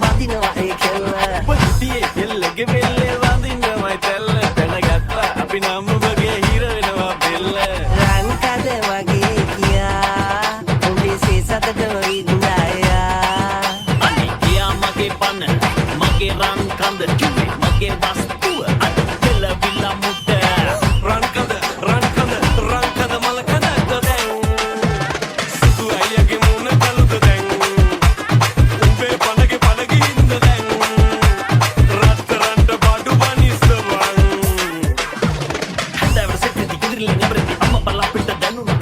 වදිනවා ඒ කෙල්ල පොඩියේ කෙල්ලගේ බෙල්ලේ වදින්නමයි තැල්ල දැනගත්තා අපි නම් ඔබගේ හිර වෙනවා බෙල්ල රන්කද වගේ කියා උඹේ සේසතටම වින්දායා අනේ කියා මගේ පන මගේ රන් කඳ කිව්වේ මගේ වස්තුව අද කෙලවිලා මුට රන් කඳ මල කඳ දැන් සුදු අයියගේ මුණ කළුද දැන් උඹේ පනගේ ඉන්න දැන් රත්තරන්ට බඩු බනිස්තවන් හැන්දවර සෙට්ටි කිරිලි නැබරති අම්ම බලා පිට දැනුණා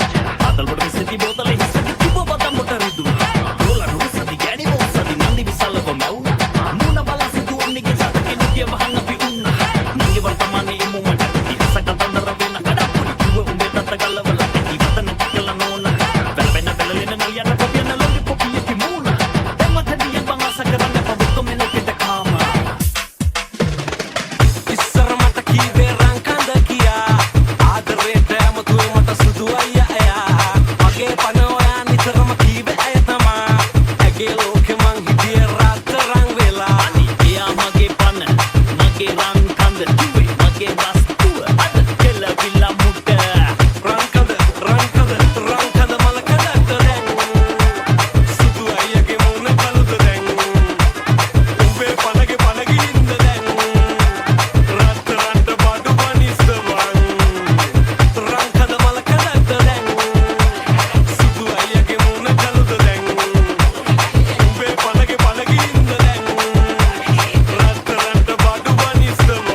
ආතල් බඩ විසති බෝතලේ හිස්සති කිව්ව බතම් මොට රිදුනා රෝලා රුසති ගෑණි මොසති නන්දි විසල්ලව මැවුනා මුණ බලා සිදුවන්නේගේ සතකේ නිය වහන්න අපි උන්නා නංගේ වර්තමානයේ මුමට ඉස්සක තන්දර වෙන කඩපුරි කිව්ව උඹේ තත්ත ගල්ලවල ඉවතන කියලා නෝනා වැලපෙන වැලලෙන නලියන කොපියන ලොලි පොපියේ කිමුනා එමතදී බංගස කරන්න පොබුක මෙලෙකට කාමා ඉස්සර මට කීවේ රංකඳ කියා ආදරේට අමතුයි මට සුදු අයියා මගේ පන ඔයා නිතරම කීවේ අය තමා ඇගේ ලෝකෙ මං හිටියේ රත්තරන් වෙලා අනේ එයා මගේ පන මගේ රන් කඳ කිව්වේ මගේ වස්තුව අද කෙලවිලා මුට රන්කඳ මල කඳ දැන් සුදු අයියගේ මුණ කළුද දැන් උඹේ පනගේ ඉන්න දැන් රත්තරන්ට බඩු බනිස්තවන් රන්කඳ මල කඳ දැන් සුදු අයියගේ මුණ කළුද දැන් උඹේ පනගේ ඉන්න දැන් රත්තරන්ට බඩු බනිස්තවන්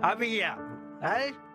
අපි ගියා. හරි